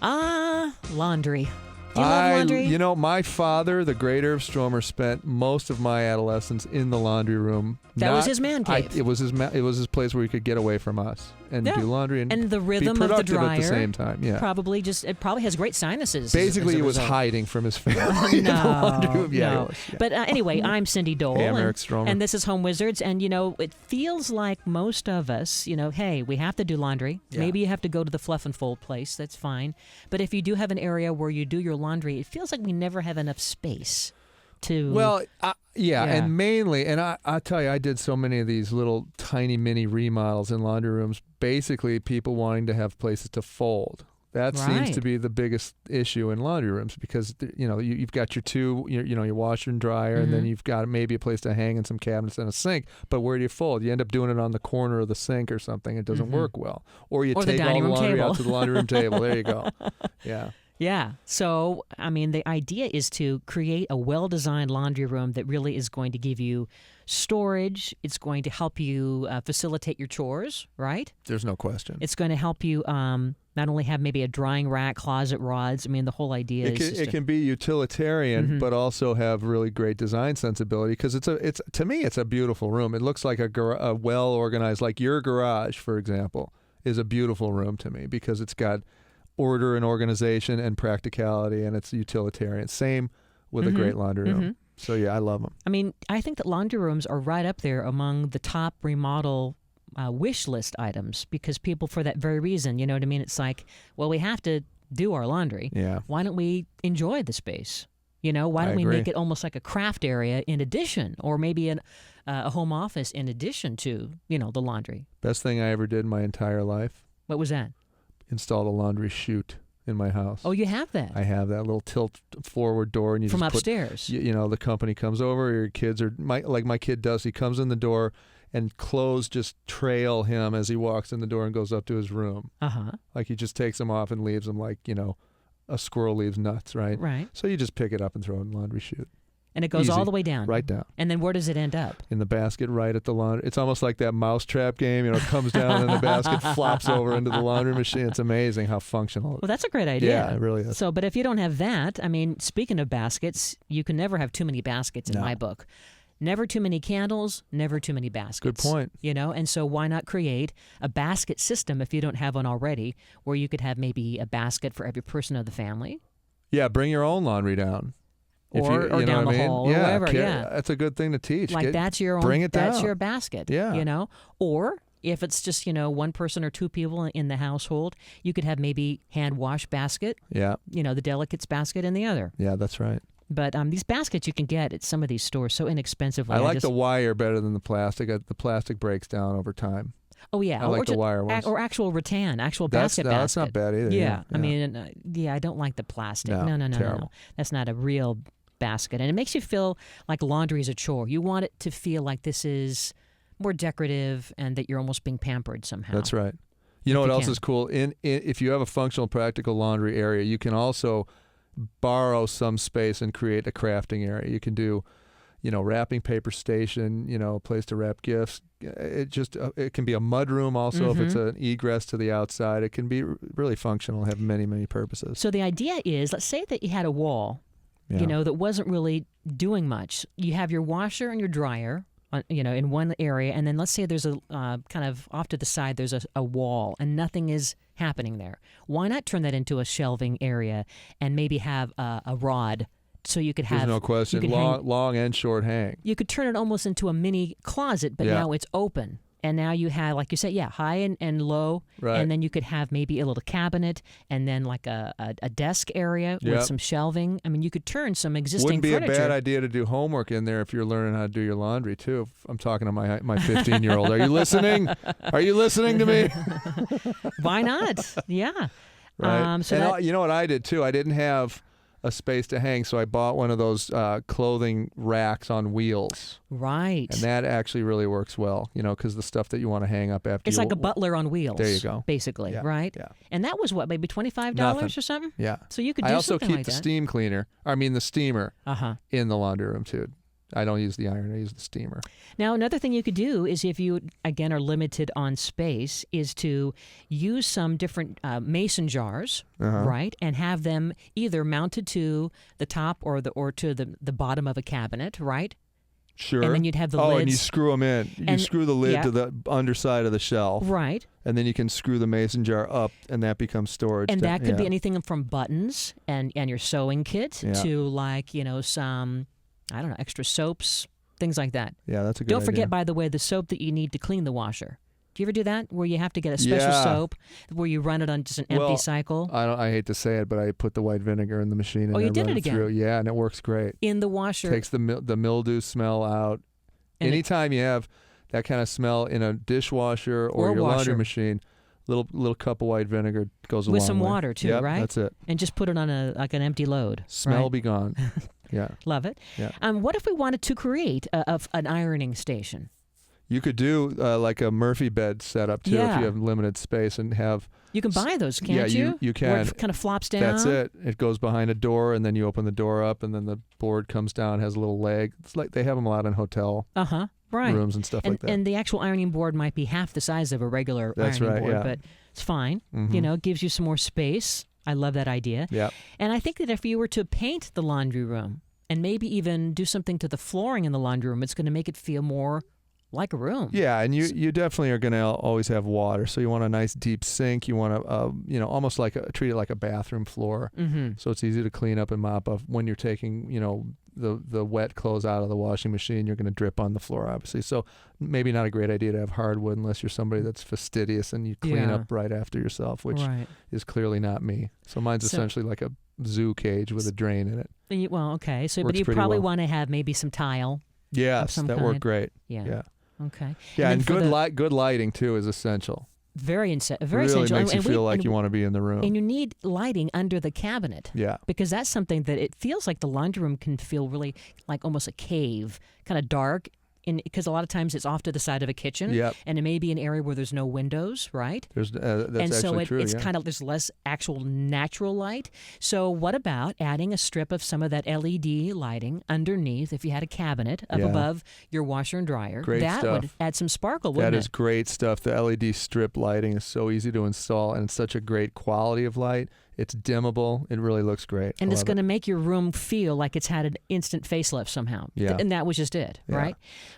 Laundry. Do you love laundry? You know, my father, the great Irv Stromer, spent most of my adolescence in the laundry room. That was his man cave. It was his place where he could get away from us and do laundry and the rhythm be of the productive dryer at the same time. Yeah, it probably has great sinuses. Basically, he was hiding from his family in the laundry room. Yeah, no. He was, yeah. But anyway, I'm Cindy Dole, hey, I'm Eric Stromer. and this is Home Wizards. And it feels like most of us, hey, we have to do laundry. Yeah. Maybe you have to go to the fluff and fold place. That's fine. But if you do have an area where you do your laundry, it feels like we never have enough space to. Well, and mainly, and I tell you, I did so many of these little tiny mini remodels in laundry rooms. Basically, people wanting to have places to fold. That seems to be the biggest issue in laundry rooms because you've got your washer and dryer, and then you've got maybe a place to hang and some cabinets and a sink. But where do you fold? You end up doing it on the corner of the sink or something. It doesn't work well. Or you take all the laundry out to the laundry room table. There you go. Yeah. Yeah. So, the idea is to create a well-designed laundry room that really is going to give you storage. It's going to help you facilitate your chores, right? There's no question. It's going to help you not only have maybe a drying rack, closet rods. The whole idea it can be utilitarian, but also have really great design sensibility because to me it's a beautiful room. It looks like a well-organized, like your garage, for example, is a beautiful room to me because it's got order and organization and practicality, and it's utilitarian. Same with a great laundry room. So yeah, I love them. I think that laundry rooms are right up there among the top remodel wish list items because people, for that very reason, you know what I mean? It's like, well, we have to do our laundry. Yeah. Why don't we enjoy the space? Why don't we make it almost like a craft area in addition, or maybe a home office in addition to, the laundry? Best thing I ever did in my entire life. What was that? Installed a laundry chute in my house. Oh, you have that? I have that little tilt forward door, and you from just upstairs. The company comes over. Your kids are like my kid does. He comes in the door, and clothes just trail him as he walks in the door and goes up to his room. Like he just takes them off and leaves them like a squirrel leaves nuts, right? Right. So you just pick it up and throw it in the laundry chute. And it goes Easy. all the way down. Right down. And then where does it end up? In the basket right at the laundry. It's almost like that mousetrap game. It comes down and the basket flops over into the laundry machine. It's amazing how functional it is. Well, that's a great idea. Yeah, it really is. So, but if you don't have that, speaking of baskets, you can never have too many baskets in my book. Never too many candles, never too many baskets. Good point. And so why not create a basket system if you don't have one already, where you could have maybe a basket for every person of the family? Yeah, bring your own laundry down. Or down the hall, or whatever. That's a good thing to teach. That's your own. Bring it down. That's your basket. Yeah. Or if it's just one person or two people in the household, you could have maybe hand wash basket. Yeah. The delicates basket in the other. Yeah, that's right. But these baskets you can get at some of these stores so inexpensively. I like the wire better than the plastic. The plastic breaks down over time. Oh, yeah. I like the wire ones. Or actual rattan, basket. That's not bad either. Yeah. I don't like the plastic. No. That's not a real basket. And it makes you feel like laundry is a chore. You want it to feel like this is more decorative and that you're almost being pampered somehow. That's right. You know what else is cool? If you have a functional, practical laundry area, you can also borrow some space and create a crafting area. You can do, wrapping paper station, a place to wrap gifts. It can be a mud room also if it's an egress to the outside. It can be really functional, have many, many purposes. So the idea is, let's say that you had a wall, that wasn't really doing much. You have your washer and your dryer, in one area, and then let's say there's a kind of off to the side, there's a wall, and nothing is happening there. Why not turn that into a shelving area and maybe have a rod so you could have... There's no question. Long and short hang. You could turn it almost into a mini closet, but now it's open. And now you have, like you said, high and low. Right. And then you could have maybe a little cabinet and then like a desk area with some shelving. You could turn some existing furniture. Wouldn't be a bad idea to do homework in there if you're learning how to do your laundry, too. I'm talking to my 15-year-old. Are you listening? Are you listening to me? Why not? Yeah. Right. You know what I did, too? I didn't have a space to hang, so I bought one of those clothing racks on wheels. Right. And that actually really works well, because the stuff that you want to hang up after it's like a butler on wheels. There you go. Basically, right? Yeah. And that was what, maybe $25 or something? Yeah. So you could do something like that. I also keep the steamer in the laundry room, too. I don't use the iron. I use the steamer. Now, another thing you could do is, if you, again, are limited on space, is to use some different mason jars, right, and have them either mounted to the top or to the bottom of a cabinet, right? Sure. And then you'd have the lids. Oh, and you screw them in. You screw the lid to the underside of the shelf. Right. And then you can screw the mason jar up, and that becomes storage. And that could be anything from buttons and your sewing kit to, like, some, I don't know, extra soaps, things like that. Yeah, that's a good idea. Don't forget, by the way, the soap that you need to clean the washer. Do you ever do that, where you have to get a special soap where you run it on just an empty cycle? I hate to say it, but I put the white vinegar in the machine and you did run it again? through. Yeah, and it works great. In the washer. Takes the mildew smell out. And anytime you have that kind of smell in a dishwasher or your laundry machine, little cup of white vinegar goes a long way. With some water too, yep, right? That's it. And just put it on an empty load. Smell be gone. Yeah. Love it. Yeah. What if we wanted to create an ironing station? You could do like a Murphy bed setup too if you have limited space and have. You can buy those, can't you? Yeah, you can. Where it kind of flops down. That's it. It goes behind a door, and then you open the door up, and then the board comes down, has a little leg. It's like they have them a lot in hotel rooms and stuff like that. And the actual ironing board might be half the size of a regular ironing board, but it's fine. It gives you some more space. I love that idea. Yeah. And I think that if you were to paint the laundry room and maybe even do something to the flooring in the laundry room, it's going to make it feel more like a room. Yeah, and you definitely are going to always have water. So you want a nice deep sink. You want to, almost treat it like a bathroom floor. So it's easy to clean up and mop up. When you're taking, the wet clothes out of the washing machine, you're going to drip on the floor, obviously. So maybe not a great idea to have hardwood unless you're somebody that's fastidious and you clean up right after yourself, which is clearly not me. So mine's essentially like a zoo cage with a drain in it. Okay. So, but you probably want to have maybe some tile. Yes, that worked great. Yeah. Okay. Yeah, and good lighting too is essential. Very essential. Really makes you feel like you want to be in the room. And you need lighting under the cabinet. Yeah. Because that's something that it feels like the laundry room can feel really like almost a cave, kind of dark. Because a lot of times it's off to the side of a kitchen, and it may be an area where there's no windows, right? That's and so actually true. It's kind of, there's less actual natural light. So what about adding a strip of some of that LED lighting underneath? If you had a cabinet up above your washer and dryer, that would add some sparkle, wouldn't it? That is great stuff. The LED strip lighting is so easy to install, and it's such a great quality of light. It's dimmable. It really looks great. And it's going to make your room feel like it's had an instant facelift somehow. Yeah. And that was just it, right?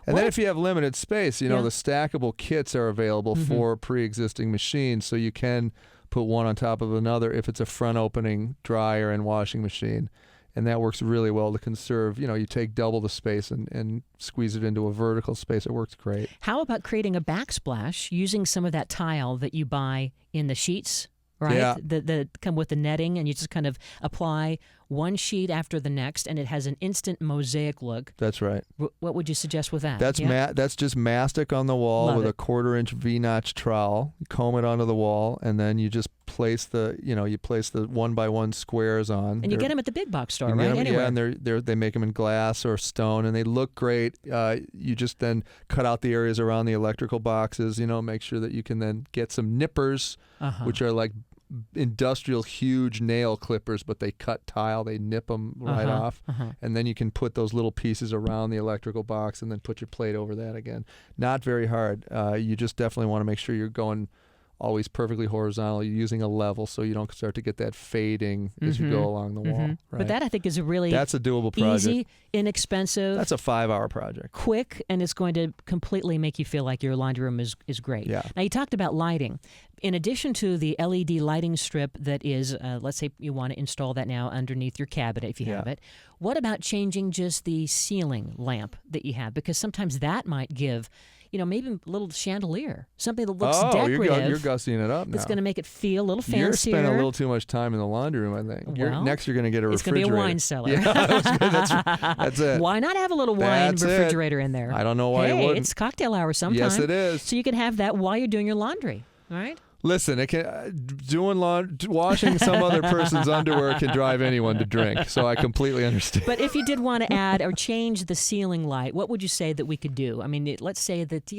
And then if you have limited space, the stackable kits are available for pre-existing machines, so you can put one on top of another if it's a front-opening dryer and washing machine. And that works really well to conserve. You take double the space and squeeze it into a vertical space. It works great. How about creating a backsplash using some of that tile that you buy in the sheets? Right? Yeah. The come with the netting, and you just kind of apply one sheet after the next, and it has an instant mosaic look. That's right. What would you suggest with that? That's just mastic on the wall with a 1/4-inch V-notch trowel. You comb it onto the wall, and then you just place the 1x1 squares on. And you get them at the big box store, right? Anywhere. Yeah, and they make them in glass or stone, and they look great. You just then cut out the areas around the electrical boxes. Make sure that you can then get some nippers, which are like industrial huge nail clippers, but they cut tile. They nip them right off, and then you can put those little pieces around the electrical box and then put your plate over that again. Not very hard. You just definitely want to make sure you're going always perfectly horizontal. You're using a level so you don't start to get that fading as you go along the wall. Right? But that, I think, is that's a doable project. Easy, inexpensive. That's a 5-hour project. Quick, and it's going to completely make you feel like your laundry room is great. Yeah. Now, you talked about lighting. In addition to the LED lighting strip that is, let's say you want to install that now underneath your cabinet if you have it, what about changing just the ceiling lamp that you have? Because sometimes that might give, maybe a little chandelier, something that looks decorative. You're gussying it up now. It's going to make it feel a little fancier. You're spending a little too much time in the laundry room, I think. Next, you're going to get a refrigerator. It's going to be a wine cellar. Yeah, that's it. Why not have a little wine refrigerator in there? I don't know why you wouldn't. It's cocktail hour sometime. Yes, it is. So you can have that while you're doing your laundry, all right? Listen, washing some other person's underwear can drive anyone to drink, so I completely understand. But if you did want to add or change the ceiling light, what would you say that we could do? I mean, let's say that,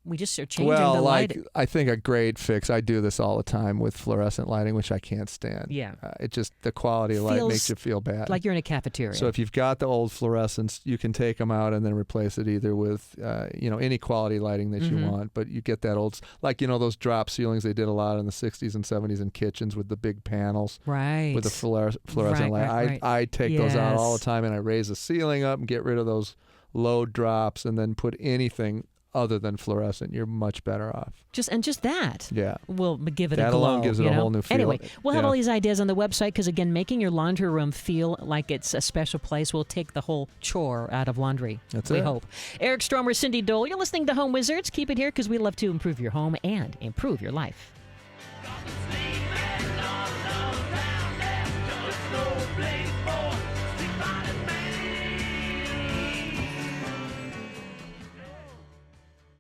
we just are changing the light. Well, I think a great fix. I do this all the time with fluorescent lighting, which I can't stand. Yeah. It just, the quality of light makes you feel bad. Like you're in a cafeteria. So if you've got the old fluorescents, you can take them out and then replace it either with, any quality lighting that you want. But you get that old, like, those drop ceilings they did a lot in the 60s and 70s in kitchens with the big panels. Right. With the fluorescent light. Right. I take those out all the time, and I raise the ceiling up and get rid of those low drops and then put anything other than fluorescent. You're much better off. Just that. Yeah. Will give it a glow. That alone gives it a whole new feel. Anyway, we'll have all these ideas on the website because, again, making your laundry room feel like it's a special place will take the whole chore out of laundry. We hope. Eric Stromer, Cindy Dole, you're listening to Home Wizards. Keep it here because we love to improve your home and improve your life. Sleep and all around, there's just no place.